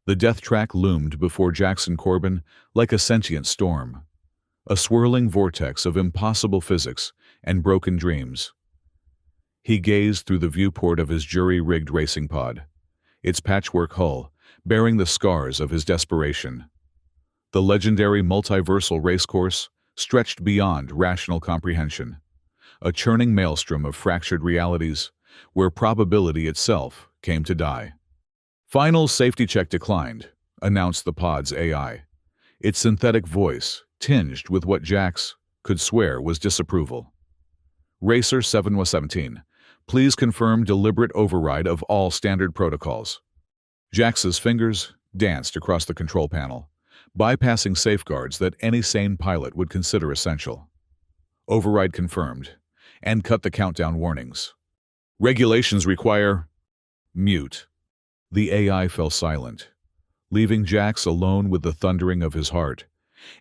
The death track loomed before Jackson Corbin like a sentient storm, a swirling vortex of impossible physics and broken dreams. He gazed through the viewport of his jury-rigged racing pod, its patchwork hull bearing the scars of his desperation. The legendary multiversal racecourse stretched beyond rational comprehension, a churning maelstrom of fractured realities where probability itself came to die. "Final safety check declined," announced the pod's AI, its synthetic voice tinged with what Jax could swear was disapproval. "Racer 717, please confirm deliberate override of all standard protocols." Jax's fingers danced across the control panel, bypassing safeguards that any sane pilot would consider essential. "Override confirmed," and cut the countdown warnings. "Regulations require..." Mute. The AI fell silent, leaving Jax alone with the thundering of his heart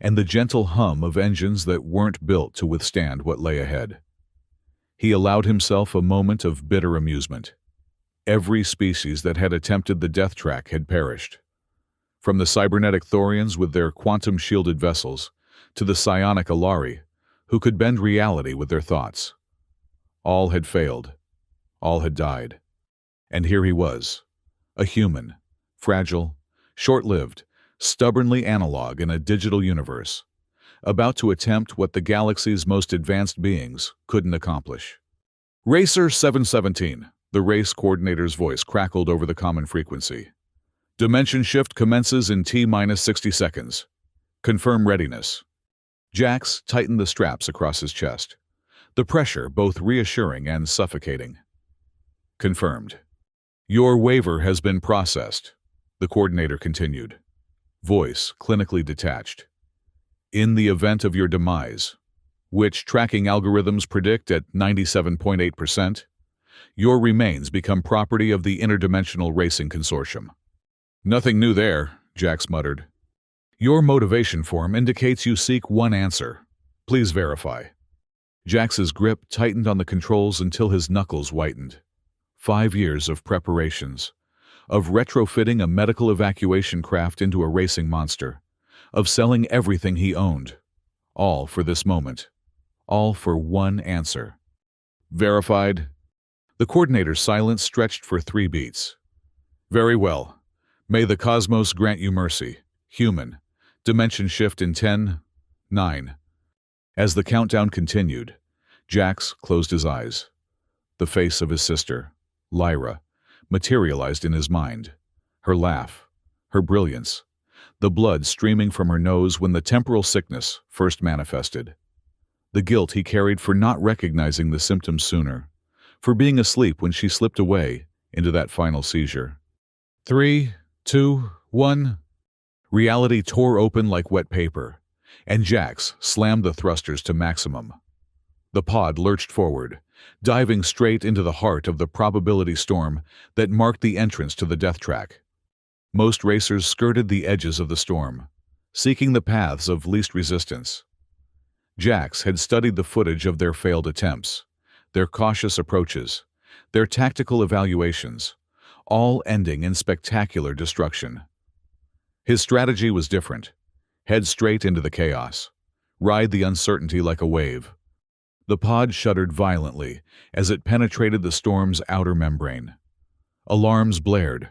and the gentle hum of engines that weren't built to withstand what lay ahead. He allowed himself a moment of bitter amusement. Every species that had attempted the death track had perished. From the cybernetic Thorians with their quantum-shielded vessels to the psionic Alari, who could bend reality with their thoughts. All had failed. All had died. And here he was, a human, fragile, short-lived, stubbornly analog in a digital universe, about to attempt what the galaxy's most advanced beings couldn't accomplish. "Racer 717, the race coordinator's voice crackled over the common frequency. "Dimension shift commences in T-minus 60 seconds. Confirm readiness." Jax tightened the straps across his chest, the pressure both reassuring and suffocating. "Confirmed." "Your waiver has been processed," the coordinator continued, voice clinically detached. "In the event of your demise, which tracking algorithms predict at 97.8%, your remains become property of the Interdimensional Racing Consortium." "Nothing new there," Jax muttered. "Your motivation form indicates you seek one answer. Please verify." Jax's grip tightened on the controls until his knuckles whitened. 5 years of preparations, of retrofitting a medical evacuation craft into a racing monster, of selling everything he owned, all for this moment, all for one answer. "Verified." The coordinator's silence stretched for 3 beats. "Very well. May the cosmos grant you mercy, human. Dimension shift in 10, 9. As the countdown continued, Jax closed his eyes. The face of his sister, Lyra, materialized in his mind. Her laugh, her brilliance, the blood streaming from her nose when the temporal sickness first manifested. The guilt he carried for not recognizing the symptoms sooner, for being asleep when she slipped away into that final seizure. 3, 2, 1. Reality tore open like wet paper, and Jax slammed the thrusters to maximum. The pod lurched forward, diving straight into the heart of the probability storm that marked the entrance to the death track. Most racers skirted the edges of the storm, seeking the paths of least resistance. Jax had studied the footage of their failed attempts, their cautious approaches, their tactical evaluations, all ending in spectacular destruction. His strategy was different. Head straight into the chaos. Ride the uncertainty like a wave. The pod shuddered violently as it penetrated the storm's outer membrane. Alarms blared,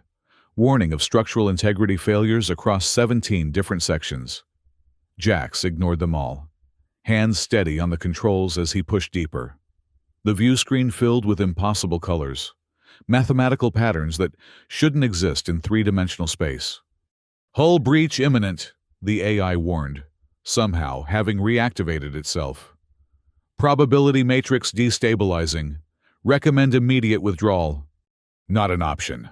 warning of structural integrity failures across 17 different sections. Jax ignored them all, hands steady on the controls as he pushed deeper. The view screen filled with impossible colors, mathematical patterns that shouldn't exist in 3-dimensional space. "Hull breach imminent," the AI warned, somehow having reactivated itself. "Probability matrix destabilizing. Recommend immediate withdrawal." "Not an option."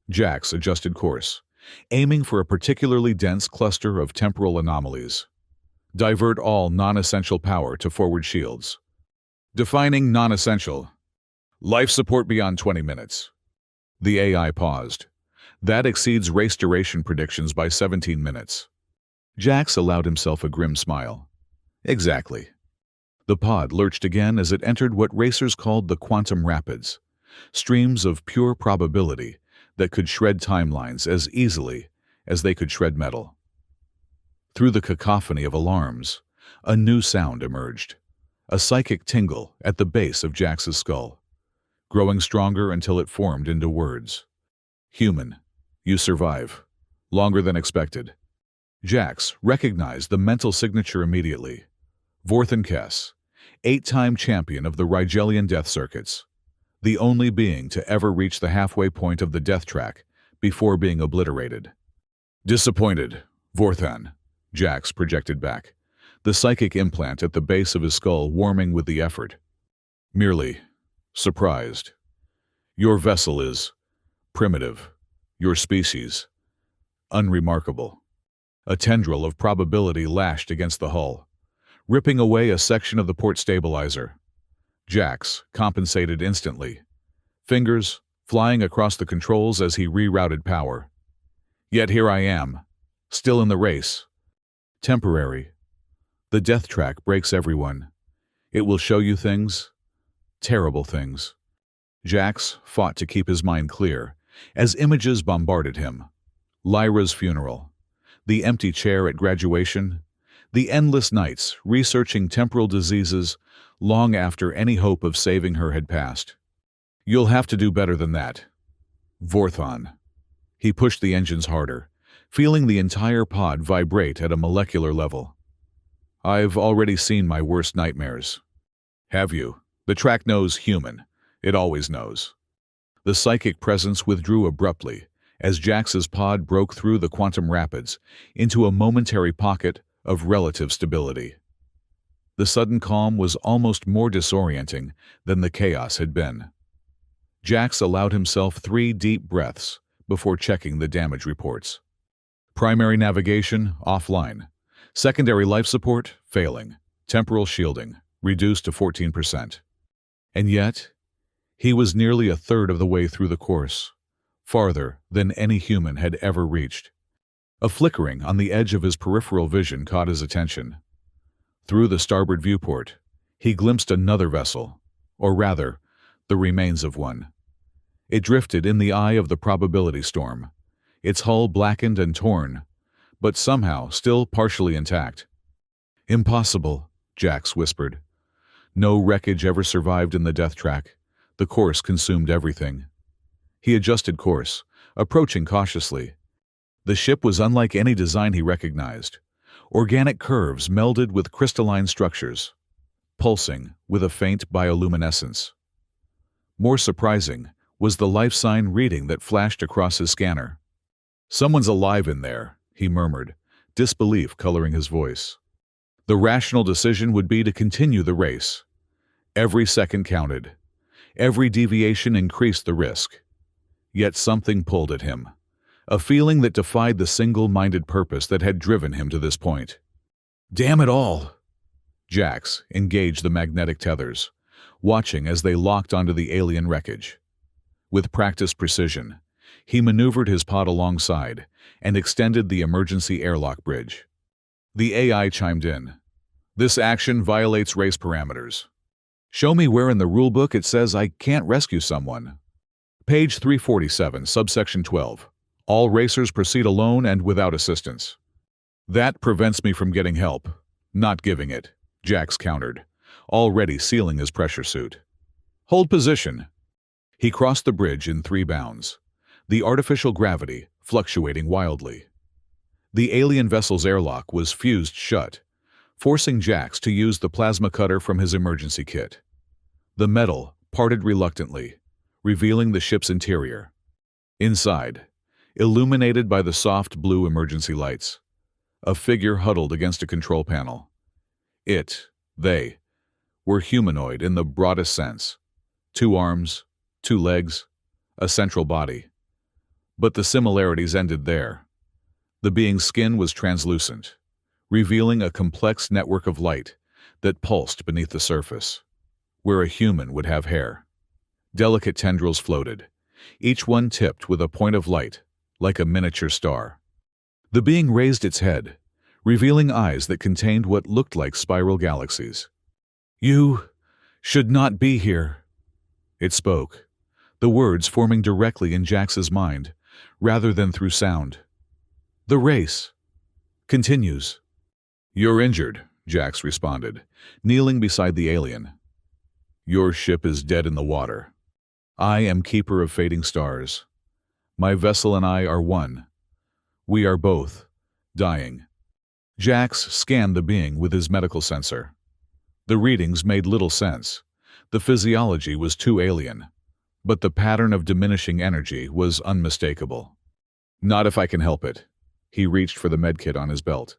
Jax adjusted course, aiming for a particularly dense cluster of temporal anomalies. "Divert all non-essential power to forward shields." "Defining non-essential." "Life support beyond 20 minutes." The AI paused. "That exceeds race duration predictions by 17 minutes. Jax allowed himself a grim smile. "Exactly." The pod lurched again as it entered what racers called the quantum rapids, streams of pure probability that could shred timelines as easily as they could shred metal. Through the cacophony of alarms, a new sound emerged, a psychic tingle at the base of Jax's skull, growing stronger until it formed into words. "Human, you survive. Longer than expected." Jax recognized the mental signature immediately. Vorthan Kess, 8-time champion of the Rigelian death circuits, the only being to ever reach the halfway point of the death track before being obliterated. "Disappointed, Vorthan," Jax projected back, the psychic implant at the base of his skull warming with the effort. "Merely surprised. Your vessel is primitive, your species unremarkable." A tendril of probability lashed against the hull, ripping away a section of the port stabilizer. Jax compensated instantly, fingers flying across the controls as he rerouted power. Yet here I am, still in the race. Temporary. The death track breaks everyone. It will show you things, terrible things. Jax fought to keep his mind clear as images bombarded him. Lyra's funeral, the empty chair at graduation, the endless nights researching temporal diseases long after any hope of saving her had passed. "You'll have to do better than that, Vorthan." He pushed the engines harder, feeling the entire pod vibrate at a molecular level. "I've already seen my worst nightmares." "Have you?" "The track knows human. It always knows." The psychic presence withdrew abruptly as Jax's pod broke through the quantum rapids into a momentary pocket of relative stability. The sudden calm was almost more disorienting than the chaos had been. Jax allowed himself 3 deep breaths before checking the damage reports. Primary navigation, offline. Secondary life support, failing. Temporal shielding, reduced to 14%. And yet, he was nearly a third of the way through the course, farther than any human had ever reached. A flickering on the edge of his peripheral vision caught his attention. Through the starboard viewport, he glimpsed another vessel, or rather, the remains of one. It drifted in the eye of the probability storm, its hull blackened and torn, but somehow still partially intact. "Impossible," Jax whispered. No wreckage ever survived in the death track. The course consumed everything. He adjusted course, approaching cautiously. The ship was unlike any design he recognized. Organic curves melded with crystalline structures, pulsing with a faint bioluminescence. More surprising was the life sign reading that flashed across his scanner. "Someone's alive in there," he murmured, disbelief coloring his voice. The rational decision would be to continue the race. Every second counted. Every deviation increased the risk. Yet something pulled at him, a feeling that defied the single-minded purpose that had driven him to this point. "Damn it all!" Jax engaged the magnetic tethers, watching as they locked onto the alien wreckage. With practiced precision, he maneuvered his pod alongside and extended the emergency airlock bridge. The AI chimed in. "This action violates race parameters. Show me where in the rulebook it says I can't rescue someone." Page 347, subsection 12. "All racers proceed alone and without assistance." "That prevents me from getting help, not giving it," Jax countered, already sealing his pressure suit. "Hold position." He crossed the bridge in 3 bounds, the artificial gravity fluctuating wildly. The alien vessel's airlock was fused shut, forcing Jax to use the plasma cutter from his emergency kit. The metal parted reluctantly, revealing the ship's interior. Inside, illuminated by the soft blue emergency lights, a figure huddled against a control panel. They, were humanoid in the broadest sense. 2 arms, 2 legs, a central body. But the similarities ended there. The being's skin was translucent, revealing a complex network of light that pulsed beneath the surface, where a human would have hair. Delicate tendrils floated, each one tipped with a point of light, like a miniature star. The being raised its head, revealing eyes that contained what looked like spiral galaxies. "You should not be here," it spoke, the words forming directly in Jax's mind, rather than through sound. The race continues. You're injured, Jax responded, kneeling beside the alien. Your ship is dead in the water. I am keeper of fading stars. My vessel and I are one. We are both dying. Jax scanned the being with his medical sensor. The readings made little sense. The physiology was too alien. But the pattern of diminishing energy was unmistakable. Not if I can help it. He reached for the medkit on his belt.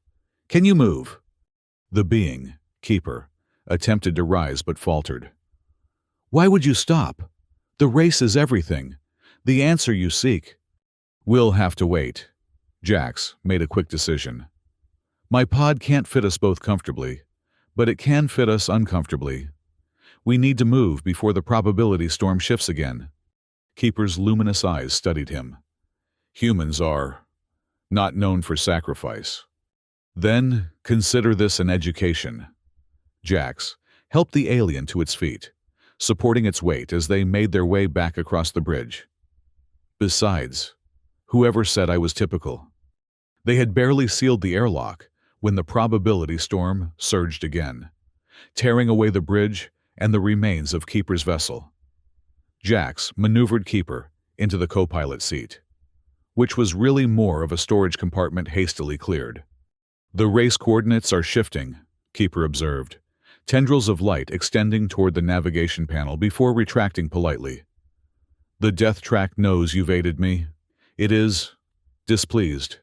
Can you move? The being, Keeper, attempted to rise but faltered. Why would you stop? The race is everything. The answer you seek. We'll have to wait. Jax made a quick decision. My pod can't fit us both comfortably, but it can fit us uncomfortably. We need to move before the probability storm shifts again. Keeper's luminous eyes studied him. Humans are not known for sacrifice. Then consider this an education. Jax helped the alien to its feet, supporting its weight as they made their way back across the bridge. Besides, whoever said I was typical? They had barely sealed the airlock when the probability storm surged again, tearing away the bridge and the remains of Keeper's vessel. Jax maneuvered Keeper into the co-pilot seat, which was really more of a storage compartment hastily cleared. The race coordinates are shifting, Keeper observed, tendrils of light extending toward the navigation panel before retracting politely. The death track knows you've aided me. It is displeased.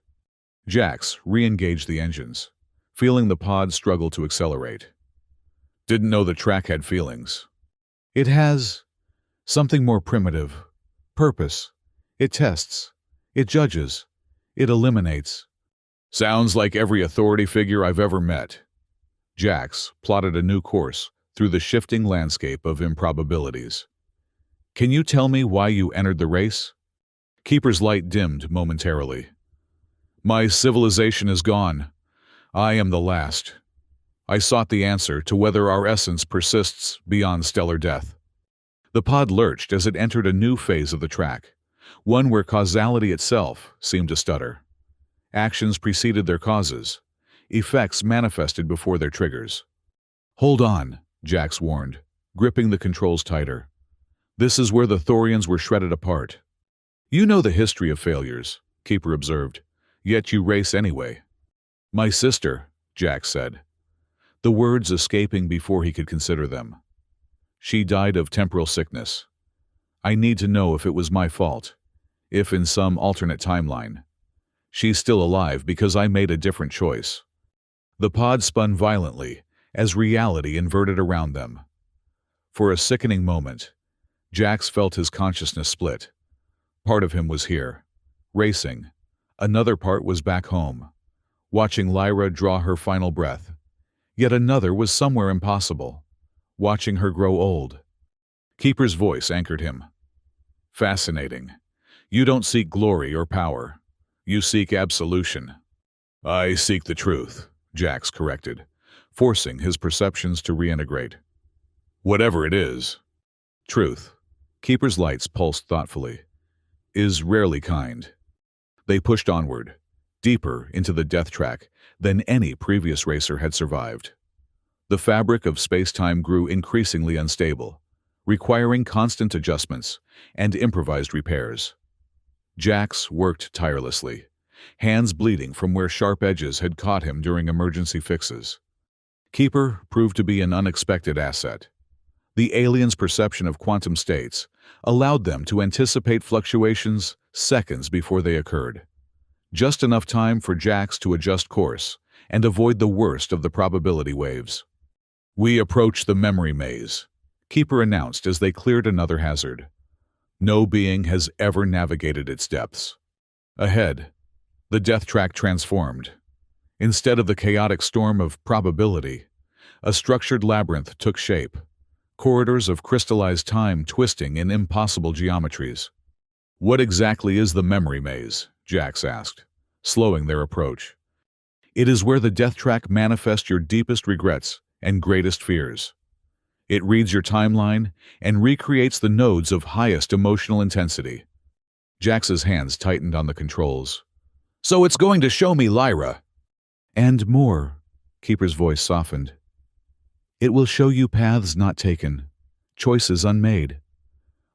Jax re-engaged the engines, feeling the pod struggle to accelerate. Didn't know the track had feelings. It has something more primitive. Purpose. It tests. It judges. It eliminates. Sounds like every authority figure I've ever met. Jax plotted a new course through the shifting landscape of improbabilities. Can you tell me why you entered the race? Keeper's light dimmed momentarily. My civilization is gone. I am the last. I sought the answer to whether our essence persists beyond stellar death. The pod lurched as it entered a new phase of the track, one where causality itself seemed to stutter. Actions preceded their causes. Effects manifested before their triggers. Hold on, Jax warned, gripping the controls tighter. This is where the Thorians were shredded apart. You know the history of failures, Keeper observed, yet you race anyway. My sister, Jax said, the words escaping before he could consider them. She died of temporal sickness. I need to know if it was my fault, if in some alternate timeline. She's still alive because I made a different choice. The pod spun violently as reality inverted around them. For a sickening moment, Jax felt his consciousness split. Part of him was here, racing. Another part was back home, watching Lyra draw her final breath. Yet another was somewhere impossible, watching her grow old. Keeper's voice anchored him. Fascinating. You don't seek glory or power. You seek absolution. I seek the truth, Jax corrected, forcing his perceptions to reintegrate. Whatever it is. Truth, Keeper's lights pulsed thoughtfully, is rarely kind. They pushed onward, deeper into the death track than any previous racer had survived. The fabric of space-time grew increasingly unstable, requiring constant adjustments and improvised repairs. Jax worked tirelessly, hands bleeding from where sharp edges had caught him during emergency fixes. Keeper proved to be an unexpected asset. The aliens' perception of quantum states allowed them to anticipate fluctuations seconds before they occurred. Just enough time for Jax to adjust course and avoid the worst of the probability waves. We approach the memory maze, Keeper announced as they cleared another hazard. No being has ever navigated its depths. Ahead, the death track transformed. Instead of the chaotic storm of probability, a structured labyrinth took shape, corridors of crystallized time twisting in impossible geometries. What exactly is the memory maze? Jax asked, slowing their approach. It is where the death track manifests your deepest regrets and greatest fears. It reads your timeline and recreates the nodes of highest emotional intensity. Jax's hands tightened on the controls. So it's going to show me Lyra. And more, Keeper's voice softened. It will show you paths not taken, choices unmade.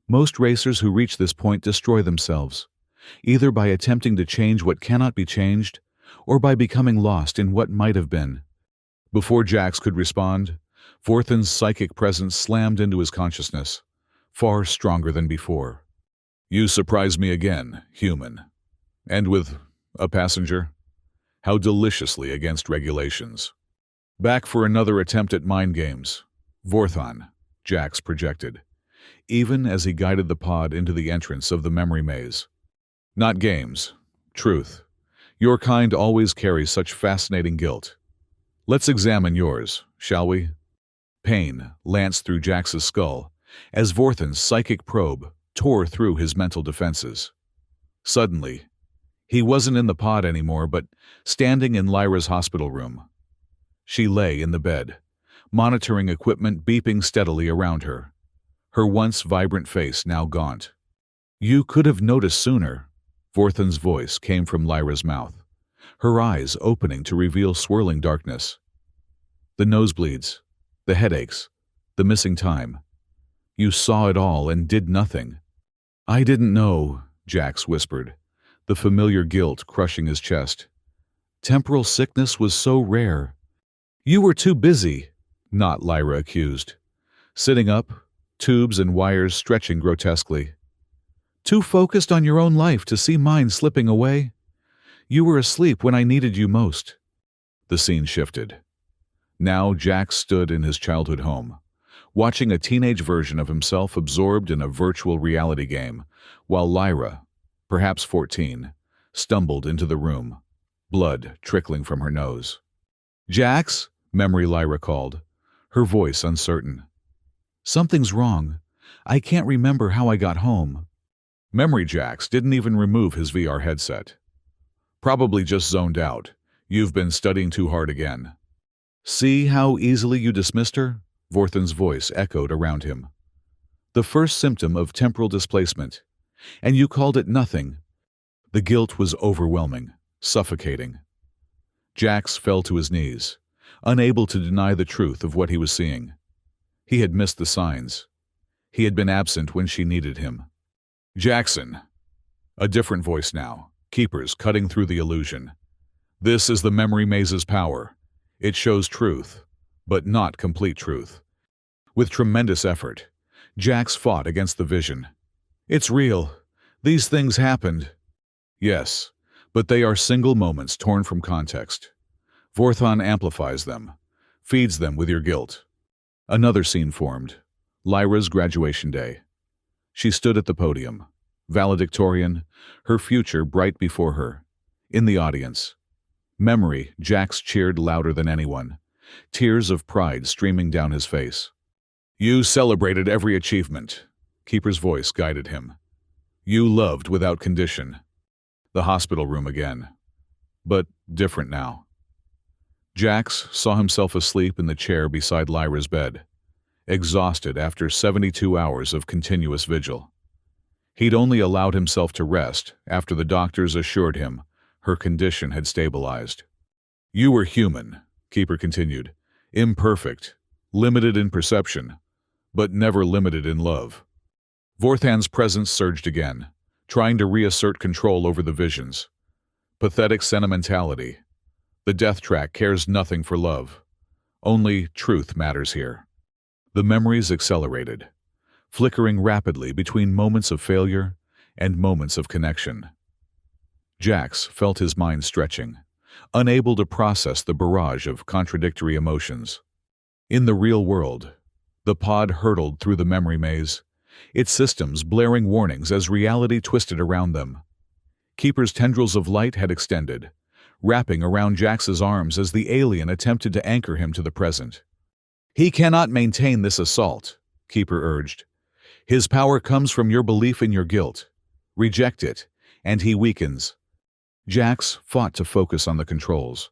Most racers who reach this point destroy themselves, either by attempting to change what cannot be changed, or by becoming lost in what might have been. Before Jax could respond, Vorthan's psychic presence slammed into his consciousness, far stronger than before. You surprise me again, human. And with a passenger? How deliciously against regulations. Back for another attempt at mind games. Vorthan, Jax projected, even as he guided the pod into the entrance of the memory maze. Not games. Truth. Your kind always carries such fascinating guilt. Let's examine yours, shall we? Pain lanced through Jax's skull as Vorthan's psychic probe tore through his mental defenses. Suddenly, he wasn't in the pod anymore, but standing in Lyra's hospital room. She lay in the bed, monitoring equipment beeping steadily around her, her once vibrant face now gaunt. You could have noticed sooner, Vorthan's voice came from Lyra's mouth, her eyes opening to reveal swirling darkness. The nosebleeds, the headaches, the missing time. You saw it all and did nothing. I didn't know, Jax whispered, the familiar guilt crushing his chest. Temporal sickness was so rare. You were too busy, not Lyra accused. Sitting up, tubes and wires stretching grotesquely. Too focused on your own life to see mine slipping away. You were asleep when I needed you most. The scene shifted. Now Jax stood in his childhood home, watching a teenage version of himself absorbed in a virtual reality game, while Lyra, perhaps 14, stumbled into the room, blood trickling from her nose. Jax, memory Lyra called, her voice uncertain. Something's wrong. I can't remember how I got home. Memory Jax didn't even remove his VR headset. Probably just zoned out. You've been studying too hard again. See how easily you dismissed her? Vorthan's voice echoed around him. The first symptom of temporal displacement. And you called it nothing. The guilt was overwhelming, suffocating. Jax fell to his knees, unable to deny the truth of what he was seeing. He had missed the signs. He had been absent when she needed him. Jackson. A different voice now, Keepers cutting through the illusion. This is the memory maze's power. It shows truth, but not complete truth. With tremendous effort, Jax fought against the vision. It's real. These things happened. Yes, but they are single moments torn from context. Vorthan amplifies them, feeds them with your guilt. Another scene formed. Lyra's graduation day. She stood at the podium, valedictorian, her future bright before her. In the audience, memory, Jax cheered louder than anyone, tears of pride streaming down his face. You celebrated every achievement. Keeper's voice guided him. You loved without condition. The hospital room again. But different now. Jax saw himself asleep in the chair beside Lyra's bed, exhausted after 72 hours of continuous vigil. He'd only allowed himself to rest after the doctors assured him her condition had stabilized. You were human, Keeper continued, imperfect, limited in perception, but never limited in love. Vorthan's presence surged again, trying to reassert control over the visions. Pathetic sentimentality. The death track cares nothing for love. Only truth matters here. The memories accelerated, flickering rapidly between moments of failure and moments of connection. Jax felt his mind stretching, unable to process the barrage of contradictory emotions. In the real world, the pod hurtled through the memory maze, its systems blaring warnings as reality twisted around them. Keeper's tendrils of light had extended, wrapping around Jax's arms as the alien attempted to anchor him to the present. He cannot maintain this assault, Keeper urged. His power comes from your belief in your guilt. Reject it, and he weakens. Jax fought to focus on the controls,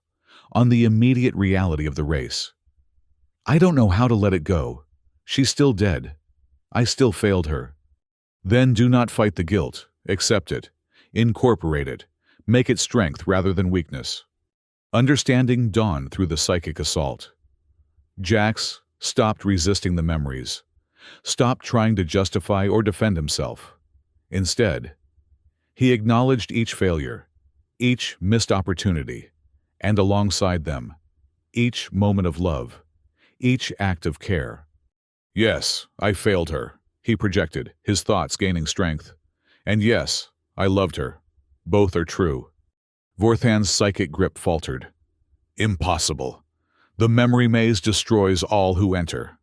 on the immediate reality of the race. I don't know how to let it go. She's still dead. I still failed her. Then do not fight the guilt. Accept it. Incorporate it. Make it strength rather than weakness. Understanding dawned through the psychic assault. Jax stopped resisting the memories, stopped trying to justify or defend himself. Instead, he acknowledged each failure, each missed opportunity, and alongside them, each moment of love, each act of care. Yes, I failed her, he projected, his thoughts gaining strength. And yes, I loved her. Both are true. Vorthan's psychic grip faltered. Impossible. The memory maze destroys all who enter.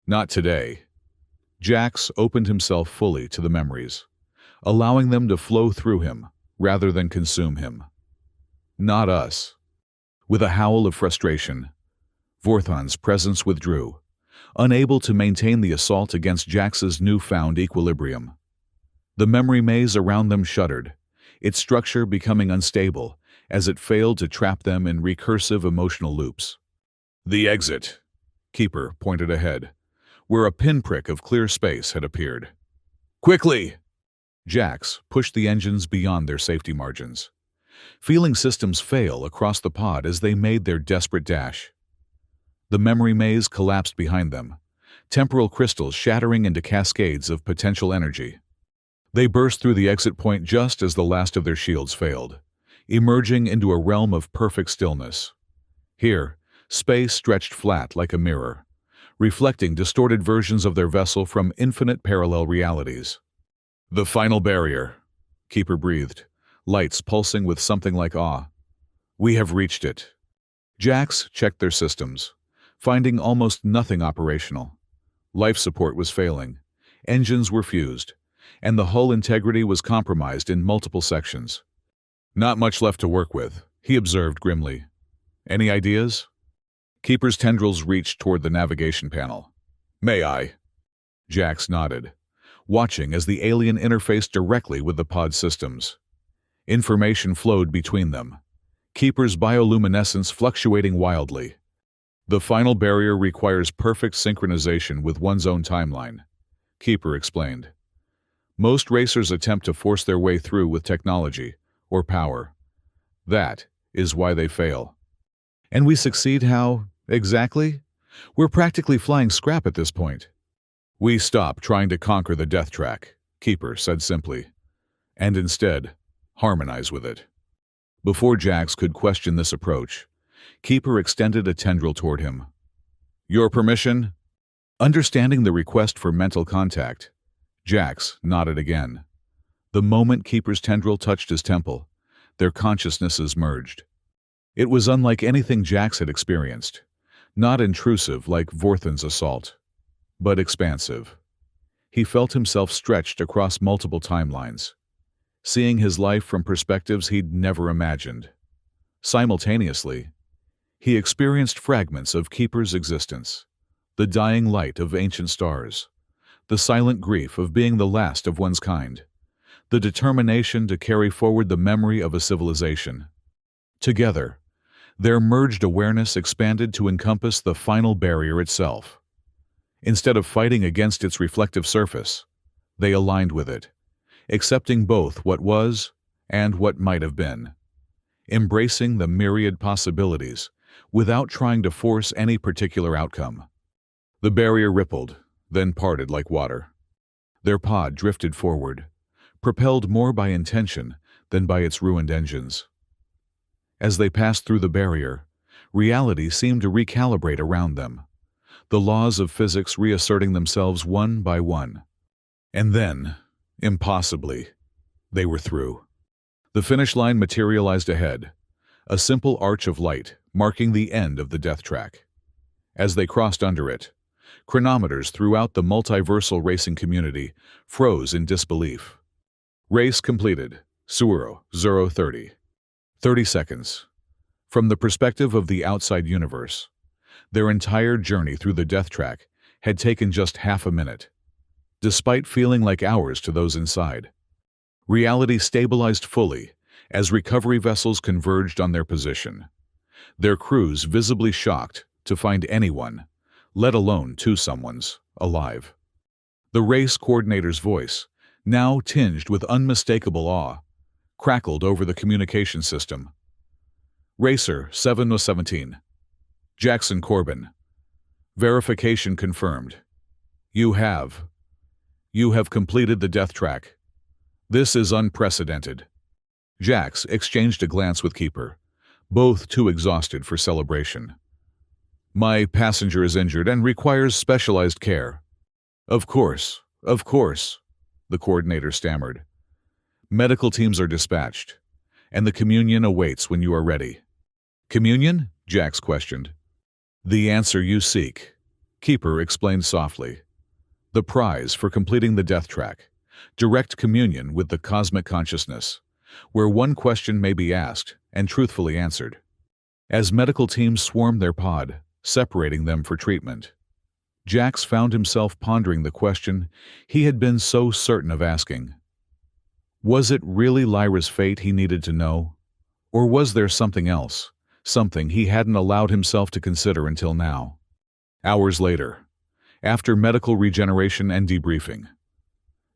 Not today. Jax opened himself fully to the memories, allowing them to flow through him rather than consume him. Not us. With a howl of frustration, Vorthan's presence withdrew, unable to maintain the assault against Jax's newfound equilibrium. The memory maze around them shuddered, its structure becoming unstable as it failed to trap them in recursive emotional loops. The exit, Keeper pointed ahead, where a pinprick of clear space had appeared. Quickly! Jax pushed the engines beyond their safety margins, feeling systems fail across the pod as they made their desperate dash. The memory maze collapsed behind them, temporal crystals shattering into cascades of potential energy. They burst through the exit point just as the last of their shields failed, emerging into a realm of perfect stillness. Here, space stretched flat like a mirror, reflecting distorted versions of their vessel from infinite parallel realities. The final barrier, Keeper breathed, lights pulsing with something like awe. We have reached it. Jax checked their systems, finding almost nothing operational. Life support was failing, engines were fused, and the hull integrity was compromised in multiple sections. Not much left to work with, he observed grimly. Any ideas? Keeper's tendrils reached toward the navigation panel. May I? Jax nodded, watching as the alien interfaced directly with the pod systems. Information flowed between them, Keeper's bioluminescence fluctuating wildly. The final barrier requires perfect synchronization with one's own timeline, Keeper explained. Most racers attempt to force their way through with technology or power. That is why they fail. And we succeed how, exactly? We're practically flying scrap at this point. We stop trying to conquer the death track, Keeper said simply, and instead, harmonize with it. Before Jax could question this approach, Keeper extended a tendril toward him. Your permission? Understanding the request for mental contact, Jax nodded again. The moment Keeper's tendril touched his temple, their consciousnesses merged. It was unlike anything Jax had experienced, not intrusive like Vorthan's assault, but expansive. He felt himself stretched across multiple timelines, seeing his life from perspectives he'd never imagined. Simultaneously, he experienced fragments of Keeper's existence, the dying light of ancient stars, the silent grief of being the last of one's kind, the determination to carry forward the memory of a civilization. Together, their merged awareness expanded to encompass the final barrier itself. Instead of fighting against its reflective surface, they aligned with it, accepting both what was and what might have been, embracing the myriad possibilities without trying to force any particular outcome. The barrier rippled, then parted like water. Their pod drifted forward, propelled more by intention than by its ruined engines. As they passed through the barrier, reality seemed to recalibrate around them, the laws of physics reasserting themselves one by one. And then, impossibly, they were through. The finish line materialized ahead, a simple arch of light marking the end of the death track. As they crossed under it, chronometers throughout the multiversal racing community froze in disbelief. Race completed. Suuro, 0:30. 30 seconds. From the perspective of the outside universe, their entire journey through the death track had taken just half a minute, despite feeling like hours to those inside. Reality stabilized fully as recovery vessels converged on their position, their crews visibly shocked to find anyone, let alone two someones, alive. The race coordinator's voice, now tinged with unmistakable awe, crackled over the communication system. Racer 7-17. Jackson Corbin. Verification confirmed. You have completed the death track. This is unprecedented. Jax exchanged a glance with Keeper, both too exhausted for celebration. My passenger is injured and requires specialized care. Of course, the coordinator stammered. Medical teams are dispatched, and the communion awaits when you are ready. Communion? Jax questioned. The answer you seek, Keeper explained softly. The prize for completing the death track, direct communion with the cosmic consciousness, where one question may be asked and truthfully answered. As medical teams swarmed their pod, separating them for treatment, Jax found himself pondering the question he had been so certain of asking. Was it really Lyra's fate he needed to know? Or was there something else, something he hadn't allowed himself to consider until now? Hours later, after medical regeneration and debriefing,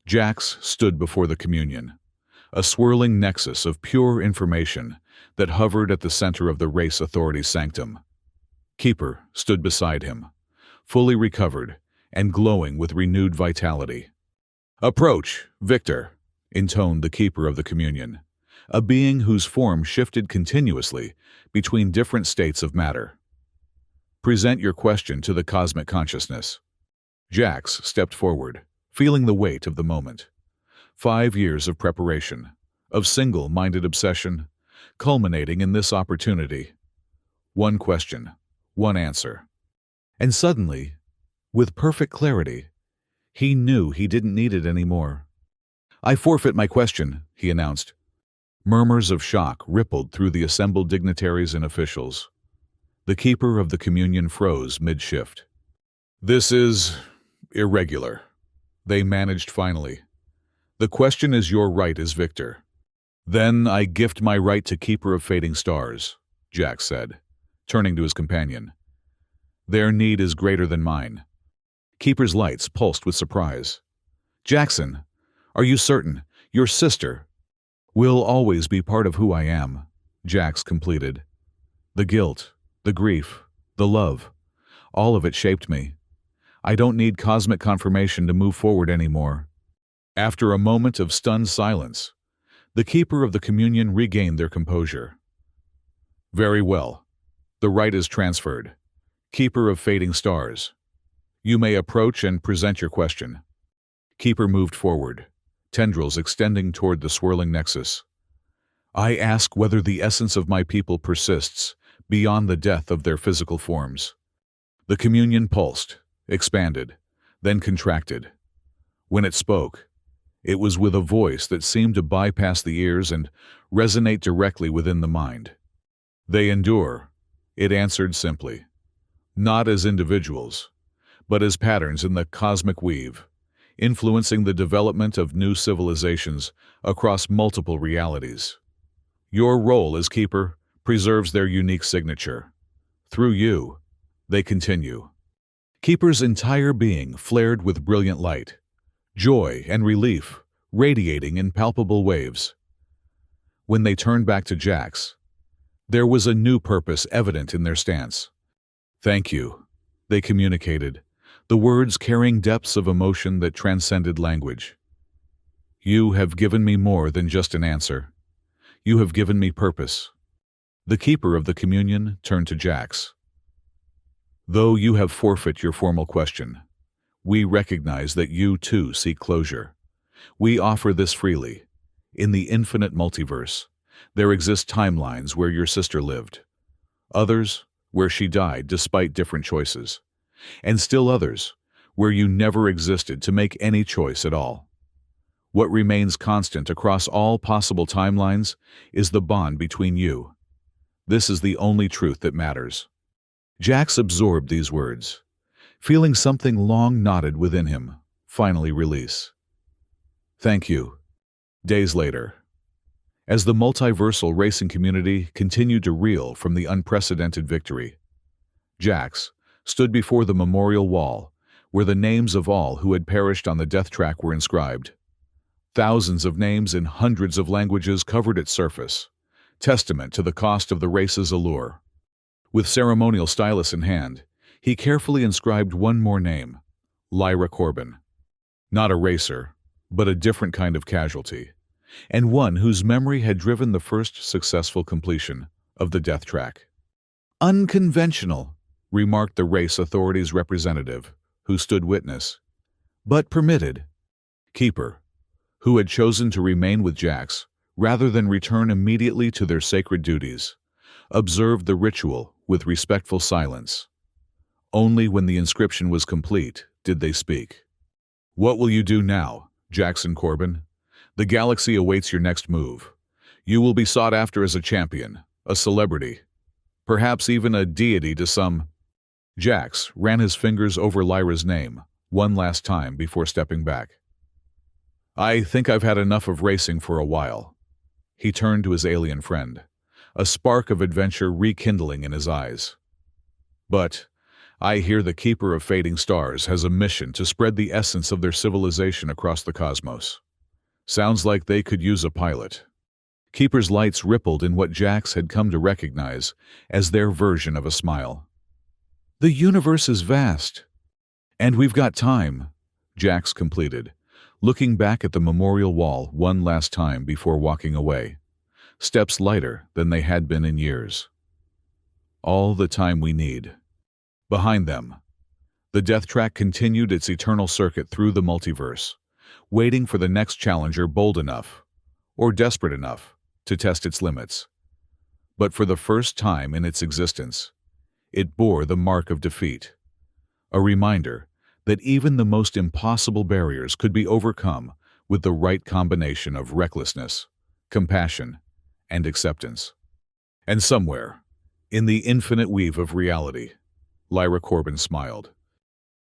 Jax stood before the communion, a swirling nexus of pure information that hovered at the center of the race authority's sanctum. Keeper stood beside him, fully recovered and glowing with renewed vitality. Approach, Victor, intoned the Keeper of the Communion, a being whose form shifted continuously between different states of matter. Present your question to the cosmic consciousness. Jax stepped forward, feeling the weight of the moment. 5 years of preparation, of single-minded obsession, culminating in this opportunity. One question, one answer. And suddenly, with perfect clarity, he knew he didn't need it anymore. I forfeit my question, he announced. Murmurs of shock rippled through the assembled dignitaries and officials. The Keeper of the Communion froze mid-shift. This is irregular, they managed finally. The question is your right as Victor. Then I gift my right to Keeper of Fading Stars, Jax said, turning to his companion. Their need is greater than mine. Keeper's lights pulsed with surprise. Jackson, are you certain? Your sister will always be part of who I am, Jax completed. The guilt, the grief, the love, all of it shaped me. I don't need cosmic confirmation to move forward anymore. After a moment of stunned silence, the Keeper of the Communion regained their composure. Very well. The right is transferred. Keeper of Fading Stars. You may approach and present your question. Keeper moved forward, tendrils extending toward the swirling nexus. I ask whether the essence of my people persists beyond the death of their physical forms. The communion pulsed, expanded, then contracted. When it spoke, it was with a voice that seemed to bypass the ears and resonate directly within the mind. They endure, it answered simply. Not as individuals, but as patterns in the cosmic weave, influencing the development of new civilizations across multiple realities. Your role as Keeper preserves their unique signature. Through you, they continue. Keeper's entire being flared with brilliant light, joy and relief radiating in palpable waves. When they turned back to Jax, there was a new purpose evident in their stance. Thank you, they communicated, the words carrying depths of emotion that transcended language. You have given me more than just an answer. You have given me purpose. The Keeper of the Communion turned to Jax. Though you have forfeit your formal question, we recognize that you too seek closure. We offer this freely. In the infinite multiverse, there exist timelines where your sister lived. Others, where she died despite different choices. And still others, where you never existed to make any choice at all. What remains constant across all possible timelines is the bond between you. This is the only truth that matters. Jax absorbed these words, feeling something long knotted within him finally release. Thank you. Days later, as the multiversal racing community continued to reel from the unprecedented victory, Jax stood before the memorial wall where the names of all who had perished on the death track were inscribed. Thousands of names in hundreds of languages covered its surface, testament to the cost of the race's allure. With ceremonial stylus in hand, he carefully inscribed one more name, Lyra Corbin. Not a racer, but a different kind of casualty, and one whose memory had driven the first successful completion of the death track. Unconventional, remarked the race authorities' representative, who stood witness, but permitted. Keeper, who had chosen to remain with Jax rather than return immediately to their sacred duties, observed the ritual with respectful silence. Only when the inscription was complete did they speak. "What will you do now, Jackson Corbin? The galaxy awaits your next move. You will be sought after as a champion, a celebrity, perhaps even a deity to some." Jax ran his fingers over Lyra's name one last time before stepping back. "I think I've had enough of racing for a while." He turned to his alien friend, a spark of adventure rekindling in his eyes. "But I hear the Keeper of Fading Stars has a mission to spread the essence of their civilization across the cosmos. Sounds like they could use a pilot." Keeper's lights rippled in what Jax had come to recognize as their version of a smile. "The universe is vast. And we've got time," Jax completed, looking back at the memorial wall one last time before walking away, steps lighter than they had been in years. "All the time we need." Behind them, the death track continued its eternal circuit through the multiverse, waiting for the next challenger bold enough, or desperate enough, to test its limits. But for the first time in its existence, it bore the mark of defeat, a reminder that even the most impossible barriers could be overcome with the right combination of recklessness, compassion, and acceptance. And somewhere, in the infinite weave of reality, Lyra Corbin smiled.